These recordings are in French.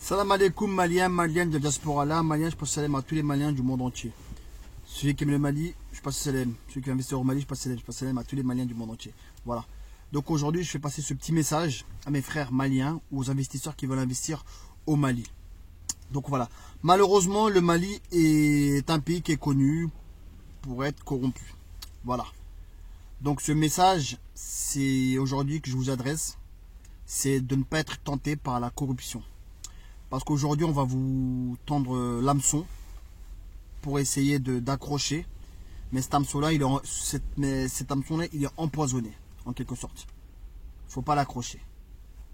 Salam alaikum Maliens, Maliennes de diaspora là, Maliens, je passe salam à tous les Maliens du monde entier. Celui qui aime le Mali, je passe salam. Celui qui investit au Mali, je passe salam à tous les Maliens du monde entier. Voilà. Donc aujourd'hui, je fais passer ce petit message à mes frères maliens ou aux investisseurs qui veulent investir au Mali. Donc voilà. Malheureusement, le Mali est un pays qui est connu pour être corrompu. Voilà. Donc ce message, c'est aujourd'hui que je vous adresse, c'est de ne pas être tenté par la corruption. Parce qu'aujourd'hui, on va vous tendre l'hameçon pour essayer d'accrocher. Mais cet hameçon-là, il est empoisonné, en quelque sorte. Il ne faut pas l'accrocher.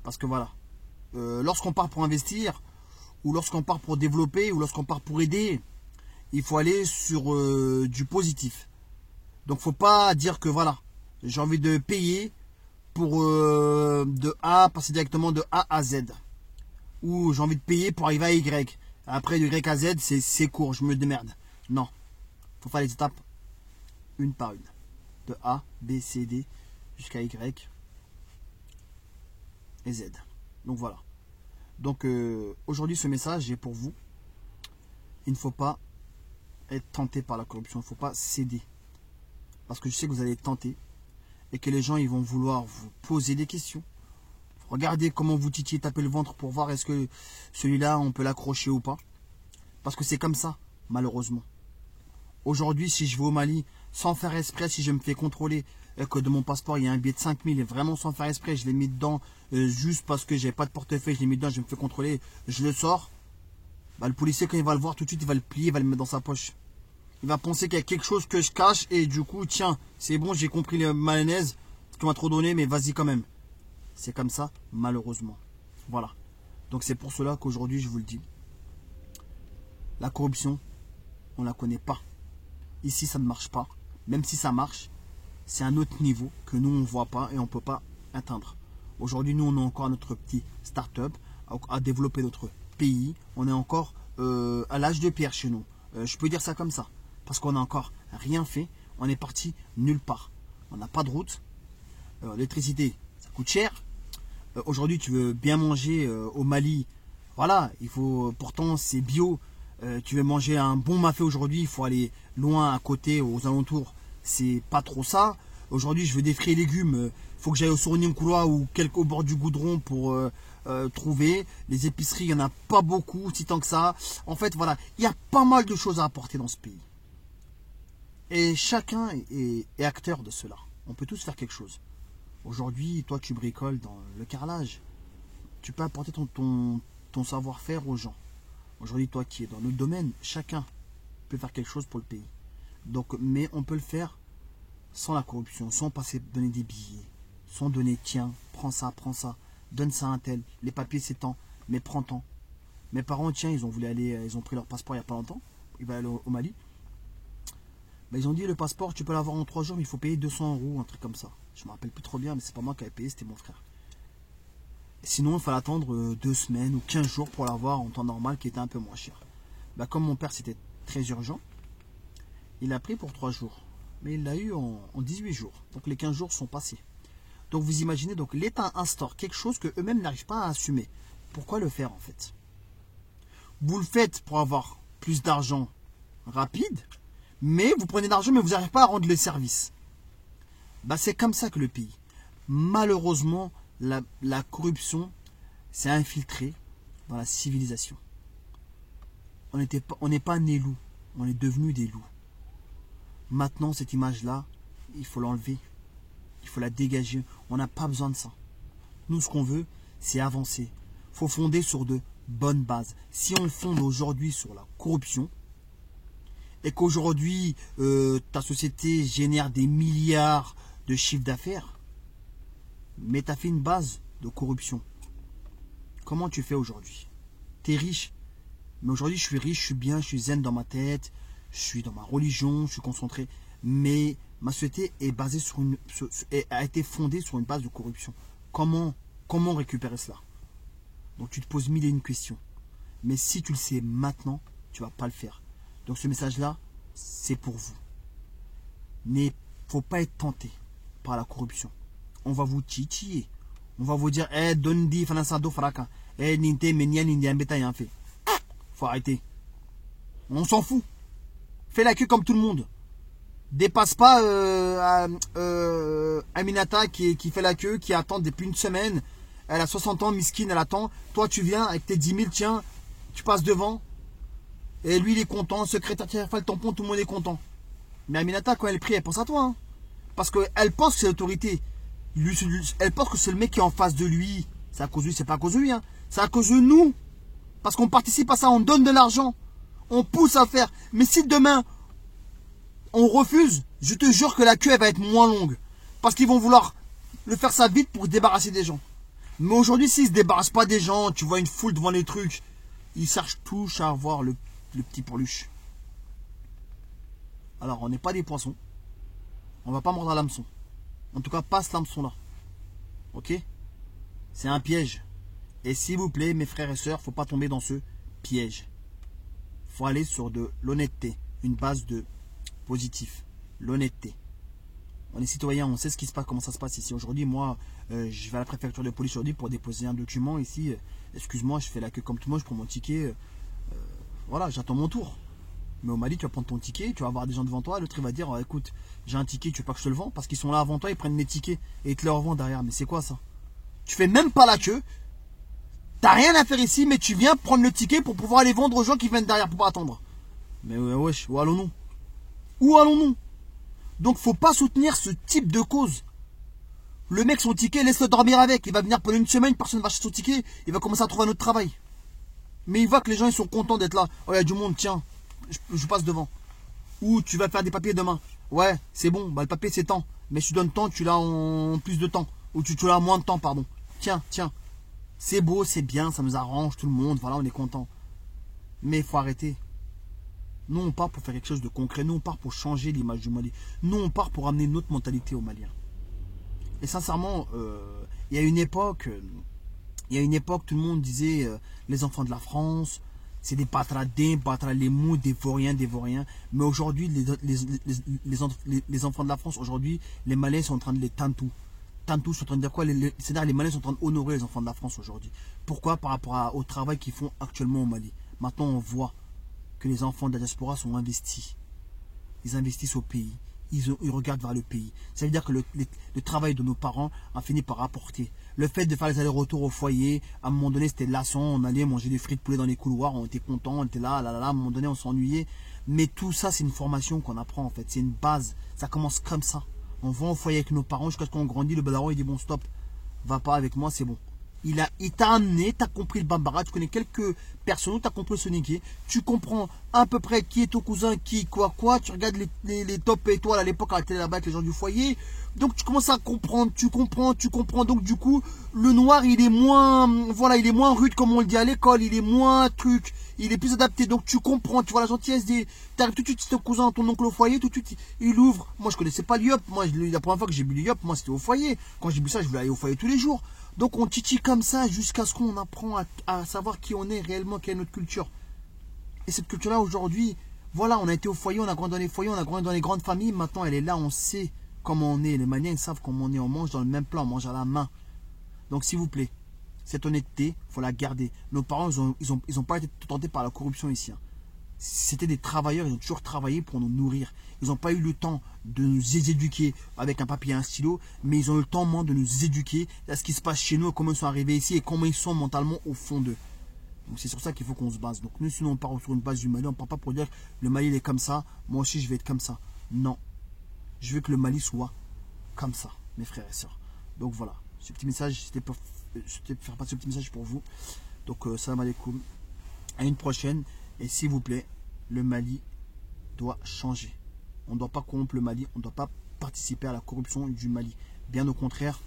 Parce que voilà, lorsqu'on part pour investir, ou lorsqu'on part pour développer, ou lorsqu'on part pour aider, il faut aller sur du positif. Donc, il ne faut pas dire que voilà, j'ai envie de payer pour passer directement de A à Z. Ou j'ai envie de payer pour arriver à Y. Après, de Y à Z, c'est court, je me démerde. Non. Il faut faire les étapes une par une. De A, B, C, D, jusqu'à Y et Z. Donc voilà. Donc aujourd'hui, ce message est pour vous. Il ne faut pas être tenté par la corruption. Il ne faut pas céder. Parce que je sais que vous allez être tenté. Et que les gens, ils vont vouloir vous poser des questions. Regardez comment vous titillez, tapez le ventre pour voir est-ce que celui-là, on peut l'accrocher ou pas. Parce que c'est comme ça, malheureusement. Aujourd'hui, si je vais au Mali, sans faire exprès, si je me fais contrôler et que de mon passeport, il y a un billet de 5000 et vraiment sans faire exprès, je l'ai mis dedans juste parce que j'ai pas de portefeuille, je l'ai mis dedans, je me fais contrôler, je le sors. Bah, le policier, quand il va le voir tout de suite, il va le plier, il va le mettre dans sa poche. Il va penser qu'il y a quelque chose que je cache et du coup, tiens, c'est bon, j'ai compris le mayonnaise, ce qu'on m'a trop donné, mais vas-y quand même. C'est comme ça, malheureusement. Voilà. Donc c'est pour cela qu'aujourd'hui, je vous le dis. La corruption, on ne la connaît pas. Ici, ça ne marche pas. Même si ça marche, c'est un autre niveau que nous, on ne voit pas et on ne peut pas atteindre. Aujourd'hui, nous, on est encore notre petit start-up à développer notre pays. On est encore à l'âge de pierre chez nous. Je peux dire ça comme ça. Parce qu'on n'a encore rien fait. On est parti nulle part. On n'a pas de route. L'électricité, ça coûte cher. Aujourd'hui, tu veux bien manger au Mali. Voilà, il faut. Pourtant, c'est bio. Tu veux manger un bon mafé aujourd'hui, il faut aller loin à côté, aux alentours. C'est pas trop ça. Aujourd'hui, je veux des fruits et légumes. Il faut que j'aille au Sourigny-Coulois ou au bord du goudron pour trouver. Les épiceries, il n'y en a pas beaucoup, si tant que ça. En fait, voilà, il y a pas mal de choses à apporter dans ce pays. Et chacun est acteur de cela. On peut tous faire quelque chose. Aujourd'hui, toi, tu bricoles dans le carrelage. Tu peux apporter ton savoir-faire aux gens. Aujourd'hui, toi qui es dans notre domaine, chacun peut faire quelque chose pour le pays. Donc, mais on peut le faire sans la corruption, sans passer donner des billets, sans donner tiens, prends ça, donne ça à un tel. Les papiers c'est tant, mais prends tant. Mes parents, tiens, ils ont pris leur passeport il n'y a pas longtemps. Ils veulent aller au Mali. Ben, ils ont dit le passeport, tu peux l'avoir en 3 jours, mais il faut payer 200 €, un truc comme ça. Je me rappelle plus trop bien, mais c'est pas moi qui avais payé, c'était mon frère. Sinon, il fallait attendre 2 semaines ou 15 jours pour l'avoir en temps normal, qui était un peu moins cher. Ben, comme mon père, c'était très urgent, il a pris pour 3 jours. Mais il l'a eu en 18 jours. Donc les 15 jours sont passés. Donc vous imaginez, donc l'État instaure quelque chose que eux-mêmes n'arrivent pas à assumer. Pourquoi le faire en fait? Vous le faites pour avoir plus d'argent rapide, mais vous prenez l'argent, mais vous n'arrivez pas à rendre le service. Ben, c'est comme ça que le pays. Malheureusement, la corruption s'est infiltrée dans la civilisation. On n'est pas nés loups, on est devenus des loups. Maintenant, cette image-là, il faut l'enlever. Il faut la dégager. On n'a pas besoin de ça. Nous, ce qu'on veut, c'est avancer. Il faut fonder sur de bonnes bases. Si on fonde aujourd'hui sur la corruption, et qu'aujourd'hui, ta société génère des milliards de chiffre d'affaires, mais tu as fait une base de corruption. Comment tu fais aujourd'hui? Tu es riche. Mais aujourd'hui, je suis riche, je suis bien, je suis zen dans ma tête, je suis dans ma religion, je suis concentré. Mais ma société est basée a été fondée sur une base de corruption. Comment récupérer cela? Donc tu te poses mille et une questions. Mais si tu le sais maintenant, tu ne vas pas le faire. Donc ce message-là, c'est pour vous. Mais il ne faut pas être tenté par la corruption. On va vous titiller. On va vous dire, donne-di, fanasado, faraka. Eh, Ninte, Menia, Nindiambeta, rien fait. Faut arrêter. On s'en fout. Fais la queue comme tout le monde. Dépasse pas Aminata qui fait la queue, qui attend depuis une semaine. Elle a 60 ans, miskine, elle attend. Toi, tu viens avec tes 10 000, tiens, tu passes devant. Et lui, il est content. Secrétaire, tiens, fait le tampon, tout le monde est content. Mais Aminata, quand elle prie, elle pense à toi. Hein. Parce qu'elle pense que c'est l'autorité. Elle pense que c'est le mec qui est en face de lui. C'est à cause de lui, c'est pas à cause de lui. Hein. C'est à cause de nous. Parce qu'on participe à ça, on donne de l'argent. On pousse à faire. Mais si demain, on refuse, je te jure que la queue, elle va être moins longue. Parce qu'ils vont vouloir le faire ça vite pour se débarrasser des gens. Mais aujourd'hui, s'ils ne se débarrassent pas des gens, tu vois une foule devant les trucs, ils cherchent tous à avoir le petit pourluche. Alors, on n'est pas des poissons. On va pas mordre à l'hameçon. En tout cas, pas ce hameçon-là. Ok? C'est un piège. Et s'il vous plaît, mes frères et sœurs, faut pas tomber dans ce piège. Faut aller sur de l'honnêteté. Une base de positif. L'honnêteté. On est citoyen, on sait ce qui se passe, comment ça se passe ici. Aujourd'hui, moi, je vais à la préfecture de police aujourd'hui pour déposer un document ici. Excuse-moi, je fais la queue comme tout le monde, je prends mon ticket. Voilà, j'attends mon tour. Mais au Mali, tu vas prendre ton ticket, tu vas avoir des gens devant toi, l'autre il va dire, oh, écoute, j'ai un ticket, tu veux pas que je te le vende? Parce qu'ils sont là avant toi, ils prennent mes tickets et ils te le revendent derrière. Mais c'est quoi ça? Tu fais même pas la queue. T'as rien à faire ici, mais tu viens prendre le ticket pour pouvoir aller vendre aux gens qui viennent derrière pour pas attendre. Mais wesh, où allons-nous? Où allons-nous? Donc faut pas soutenir ce type de cause. Le mec, son ticket, laisse-le dormir avec. Il va venir pendant une semaine, personne ne va acheter son ticket, il va commencer à trouver un autre travail. Mais il voit que les gens ils sont contents d'être là. Oh, il y a du monde, tiens, je passe devant. Ou tu vas faire des papiers demain. Ouais, c'est bon, bah le papier c'est temps. Mais si tu donnes temps, tu l'as en plus de temps. Ou tu l'as en moins de temps, pardon. Tiens, tiens. C'est beau, c'est bien, ça nous arrange, tout le monde, voilà, on est content. Mais il faut arrêter. Nous, on part pour faire quelque chose de concret. Nous, on part pour changer l'image du Mali. Nous, on part pour amener notre mentalité aux Maliens. Et sincèrement, il y a une époque, tout le monde disait les enfants de la France, c'est des patradins, les mous, des vauriens. Mais aujourd'hui, les enfants de la France, aujourd'hui, les Maliens sont en train de les tantou. Tantou, sont en train de dire quoi? C'est-à-dire les Maliens sont en train d'honorer les enfants de la France aujourd'hui. Pourquoi? Par rapport au travail qu'ils font actuellement au Mali. Maintenant, on voit que les enfants de la diaspora sont investis. Ils investissent au pays. Ils regardent vers le pays. Ça veut dire que le travail de nos parents a fini par rapporter. Le fait de faire les allers-retours au foyer, à un moment donné, c'était lassant. On allait manger des frites poulet dans les couloirs. On était content, on était là, à un moment donné, on s'ennuyait. Mais tout ça, c'est une formation qu'on apprend en fait. C'est une base. Ça commence comme ça. On va au foyer avec nos parents jusqu'à ce qu'on grandit. Le badarou, il dit bon, stop. Va pas avec moi, c'est bon. Il t'a amené, tu as compris le bambara, tu connais quelques personnes, tu as compris le soniqué, tu comprends à peu près qui est ton cousin, qui, quoi, tu regardes les top étoiles à l'époque à la télé là-bas avec les gens du foyer, donc tu commences à comprendre, tu comprends, donc du coup, le noir il est moins, voilà, il est moins rude comme on le dit à l'école, il est moins truc, il est plus adapté, donc tu comprends, tu vois la gentillesse t'arrives tout de suite, c'est ton cousin, ton oncle au foyer, tout de suite, il ouvre, moi je connaissais pas l'IOP, moi la première fois que j'ai bu l'IOP, moi c'était au foyer, quand j'ai bu ça, je voulais aller au foyer tous les jours. Donc on titille comme ça jusqu'à ce qu'on apprend à savoir qui on est réellement, quelle est notre culture. Et cette culture-là aujourd'hui, voilà, on a été au foyer, on a grandi dans les foyers, on a grandi dans les grandes familles. Maintenant elle est là, on sait comment on est. Les Maliens ils savent comment on est, on mange dans le même plat, on mange à la main. Donc s'il vous plaît, cette honnêteté, il faut la garder. Nos parents, ils ont pas été tentés par la corruption ici. Hein. C'était des travailleurs, ils ont toujours travaillé pour nous nourrir. Ils n'ont pas eu le temps de nous éduquer avec un papier et un stylo, mais ils ont eu le temps de nous éduquer à ce qui se passe chez nous, comment ils sont arrivés ici et comment ils sont mentalement au fond d'eux. Donc c'est sur ça qu'il faut qu'on se base. Donc nous, sinon on part sur une base du Mali, on ne part pas pour dire le Mali il est comme ça, moi aussi je vais être comme ça. Non. Je veux que le Mali soit comme ça, mes frères et sœurs. Donc voilà, ce petit message, c'était pour faire passer ce petit message pour vous. Donc salam alaikum. À une prochaine. Et s'il vous plaît, le Mali doit changer. On ne doit pas corrompre le Mali, on ne doit pas participer à la corruption du Mali. Bien au contraire,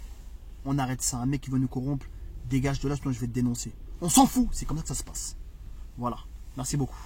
on arrête ça. Un mec qui veut nous corrompre, dégage de là, sinon je vais te dénoncer. On s'en fout, c'est comme ça que ça se passe. Voilà, merci beaucoup.